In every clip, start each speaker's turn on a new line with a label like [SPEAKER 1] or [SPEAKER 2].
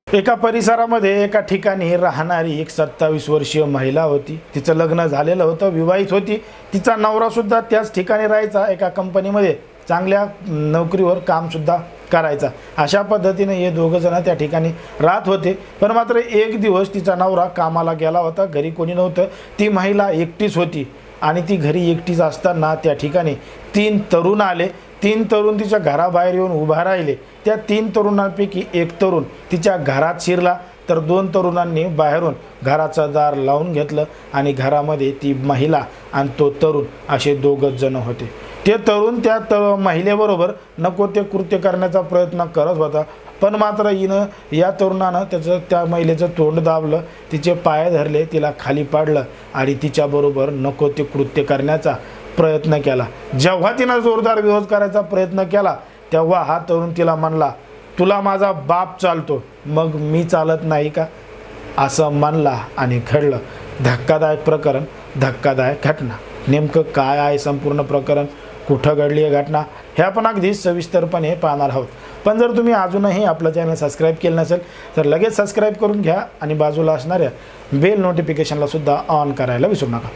[SPEAKER 1] एका परिसरामध्ये एका ठिकाणी राहणारी एक 27 वर्षीय महिला होती। तिचं लग्न झालेलं होतं, विवाहित होती। तिचा नवरा सुद्धा त्याच ठिकाणी राहायचा, एका कंपनीमध्ये चांगल्या नोकरीवर काम सुद्धा करायचा। अशा पद्धतीने हे दोघं जण त्या ठिकाणी राहत होते। पण मात्र एक दिवस तिचा नवरा कामाला गेला होता, घरी कोणी नव्हतं। ती महिला एकटीच होती आणि ती घरी एकटीच असताना त्या ठिकाणी 3 तरुण आले। 3 तरुण तिच्या घराबाहेर येऊन उभा राहिले। त्या 3 तरुणांपैकी एक तरुण तिच्या घरात शिरला, तर 2 तरुणांनी बाहेरून घराचं दार लावून घेतलं आणि घरामध्ये ती महिला आणि तो तरुण असे दोघंच जण होते। ते तरुण त्या महिलेबरोबर नको ते कृत्य करण्याचा प्रयत्न करत होता। पण मात्र या तरुणानं त्या महिलेचं तोंड दाबलं, तिचे पाय धरले, तिला खाली पाडलं आणि तिच्याबरोबर नको ते कृत्य करण्याचा प्रयत्न केला। जेव्हा तिनं जोरदार विरोध करायचा प्रयत्न केला तेव्हा हा तरुण तिला म्हणला, तुला माझा बाप चालतो, मग मी चालत नाही का, असं म्हणला आणि घडलं। धक्कादायक प्रकरण, धक्कादायक घटना। नेमकं काय आहे संपूर्ण प्रकरण, कुठं घडली आहे घटना, हे आपण अगदी सविस्तरपणे पाहणार आहोत। पण जर तुम्ही अजूनही आपलं चॅनल सबस्क्राईब केलं नसेल तर लगेच सबस्क्राईब करून घ्या आणि बाजूला असणाऱ्या बेल नोटिफिकेशनला सुद्धा ऑन करायला विसरू नका।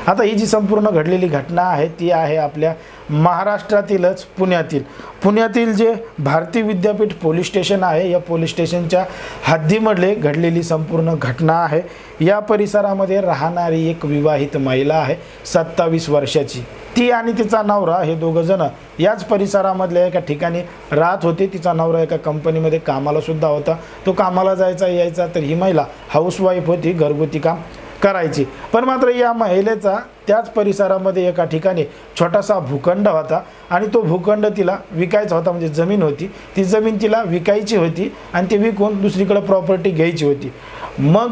[SPEAKER 1] आता ही जी संपूर्ण घडलेली घटना आहे ती आहे आपल्या महाराष्ट्रातीलच पुण्यातील जे भारती विद्यापीठ पोलीस स्टेशन आहे, या पोलीस स्टेशनच्या हद्दीमधले घडलेली संपूर्ण घटना आहे। या परिसरामध्ये राहणारी एक विवाहित महिला आहे, 27 वर्षाची। ती आणि तिचा नवरा हे दोघं जण याच परिसरामधल्या एका ठिकाणी राहत होते। तिचा नवरा एका कंपनीमध्ये कामाला सुद्धा होता, तो कामाला जायचा यायचा, तर ही महिला हाऊसवाईफ होती, घरगुती काम करायची। पण मात्र या महिलेचा त्याच परिसरामध्ये एका ठिकाणी छोटासा भूखंड होता आणि तो भूखंड तिला विकायचा होता, म्हणजे जमीन होती, ती जमीन तिला विकायची होती आणि ती विकून दुसरीकडे प्रॉपर्टी घ्यायची होती। मग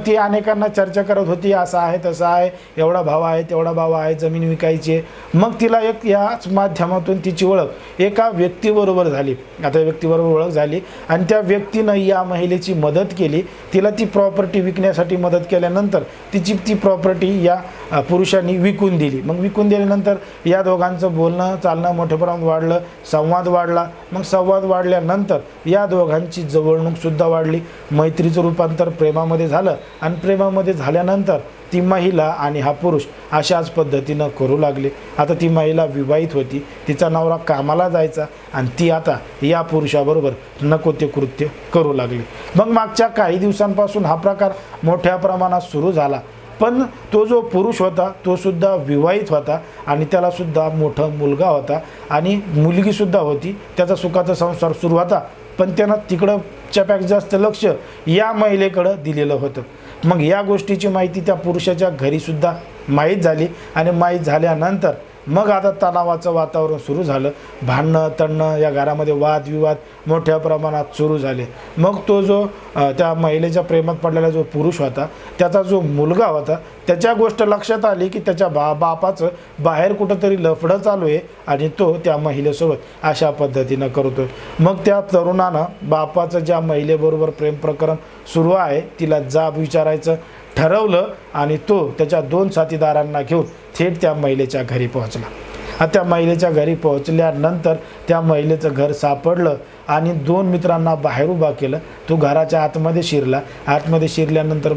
[SPEAKER 1] ती अनेकांना चर्चा करत होती, असं आहे तसं आहे, एवढा भाव आहे तेवढा भाव आहे, जमीन विकायची आहे। मग तिला याच माध्यमातून तिची ओळख एका व्यक्तीबरोबर झाली। आता व्यक्तीबरोबर ओळख झाली आणि त्या व्यक्तीनं या महिलेची मदत केली, तिला ती प्रॉपर्टी विकण्यासाठी मदत केल्यानंतर ती प्रॉपर्टी या पुरुषांनी विकून दिली। मग विकून दिल्यानंतर या दोघांचं बोलणं चालणं मोठ्या प्रमाणात वाढलं, संवाद वाढला। मग संवाद वाढल्यानंतर या दोघांची जवळणूक सुद्धा वाढली, मैत्रीचं रूपांतर प्रेमामध्ये झालं आणि प्रेमामध्ये झाल्यानंतर ती महिला आणि हा पुरुष अशाच पद्धतीनं करू लागले। आता ती महिला विवाहित होती, तिचा नवरा कामाला जायचा आणि ती आता या पुरुषाबरोबर नको ते कृत्य करू लागली। मग मागच्या काही दिवसांपासून हा प्रकार मोठ्या प्रमाणात सुरू झाला। पण तो जो पुरुष होता तो सुद्धा विवाहित होता आणि त्याला सुद्धा मोठा मुलगा होता आणि मुलगी सुद्धा होती, त्याचा सुखाचा संसार सुरू होता। पण त्यानं तिकडच्यापेक्षा जास्त लक्ष या महिलेकडं दिलेलं होतं। मग या गोष्टीची माहिती त्या पुरुषाच्या घरी सुद्धा माहीत झाली आणि माहीत झाल्यानंतर मग आता तणावाचं वातावरण सुरू झालं, भांडणं तणणं, या घरामध्ये वादविवाद मोठ्या प्रमाणात सुरू झाले। मग तो जो त्या महिलेच्या प्रेमात पडलेला जो पुरुष होता, त्याचा जो मुलगा होता, त्याच्या गोष्ट लक्षात आली की त्याच्या बापाचं बाहेर कुठंतरी लफडं चालू आहे आणि तो त्या महिलेसोबत अशा पद्धतीनं करतोय। मग त्या तरुणानं बापाचं ज्या महिलेबरोबर प्रेम प्रकरण सुरू आहे तिला जाब विचारायचं ठरवलं आणि तो त्याच्या 2 साथीदारांना घेऊन थेट त्या महिलेच्या घरी पोहोचला। त्या महिलेच्या घरी पोहोचल्यानंतर त्या महिलेचं घर सापडलं आणि 2 मित्रांना बाहेर उभा केलं। तो घराच्या आतमध्ये शिरला। आतमध्ये शिरल्यानंतर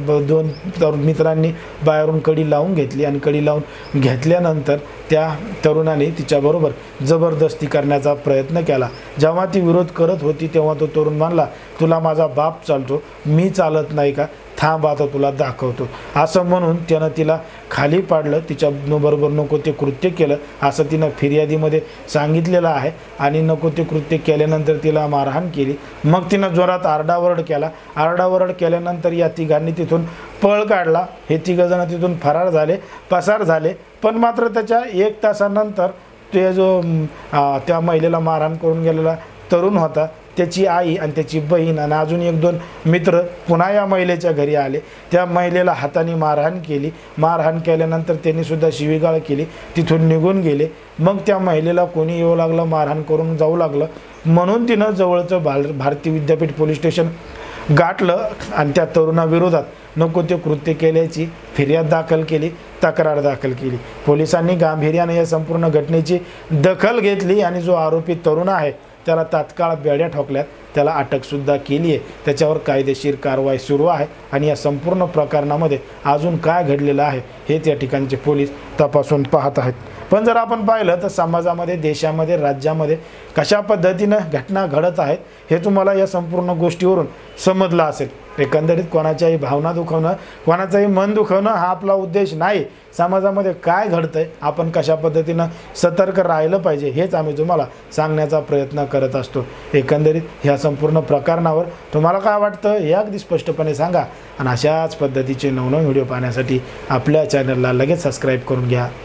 [SPEAKER 1] 2 मित्रांनी बाहेरून कडी लावून घेतली आणि कडी लावून घेतल्यानंतर त्या तरुणाने तिच्याबरोबर जबरदस्ती करण्याचा प्रयत्न केला। जेव्हा ती विरोध करत होती तेव्हा तो तरुण म्हणला, तुला माझा बाप चालतो, मी चालत नाही का, थांब आता तुला दाखवतो, असं म्हणून त्यानं तिला खाली पाडलं, तिच्या बरोबर नको ते कृत्य केलं असं तिनं फिर्यादीमध्ये सांगितलेलं आहे। आणि नको ते कृत्य केल्यानंतर तिला मारहाण केली। मग तिनं जोरात आरडाओरड केला। आरडाओरड केल्यानंतर या तिघांनी तिथून पळ काढला। हे तिघजण तिथून पसार झाले। पण मात्र त्याच्या 1 तासानंतर ते जो त्या महिलेला मारहाण करून गेलेला तरुण होता, त्याची आई आणि त्याची बहीण आणि अजून 1-2 मित्र पुन्हा या महिलेच्या घरी आले। त्या महिलेला हाताने मारहाण केली। मारहाण केल्यानंतर त्यांनी सुद्धा शिवीगाळ केली, तिथून निघून गेले। मग त्या महिलेला कोणी येऊ लागलं, मारहाण करून जाऊ लागलं, म्हणून तिनं जवळचं भारती विद्यापीठ पोलीस स्टेशन गाठलं आणि त्या तरुणाविरोधात नको ते कृत्य केल्याची फिर्याद दाखल केली, तक्रार दाखल केली. पोलिसांनी गांभीर्याने या संपूर्ण घटनेची दखल घेतली आणि जो आरोपी तरुण आहे त्याला तात्काळ बेड्या ठोकल्यात, त्याला अटकसुद्धा केली आहे. त्याच्यावर कायदेशीर कारवाई सुरू आहे आणि या संपूर्ण प्रकरणामध्ये अजून काय घडलेलं आहे हे त्या ठिकाणचे पोलीस तपासून पाहत आहेत. पण जर आपण पाहिलं तर समाजामध्ये, देशामध्ये, राज्यामध्ये कशा पद्धतीनं घटना घडत आहेत हे तुम्हाला या संपूर्ण गोष्टीवरून समजलं असेल. एकंदरीत कोणाच्याही भावना दुखवणं, कोणाचंही मन दुखवणं हा आपला उद्देश नाही. समाजामध्ये काय घडतंय, आपण कशा पद्धतीनं सतर्क राहिलं पाहिजे हेच आम्ही तुम्हाला सांगण्याचा प्रयत्न करत असतो. एकंदरीत ह्या संपूर्ण प्रकरणावर तुम्हाला काय वाटतं हे अगदी स्पष्टपणे सांगा आणि अशाच पद्धतीचे नवनवीन व्हिडिओ पाहण्यासाठी आपल्या चॅनलला लगेच सबस्क्राईब करून घ्या.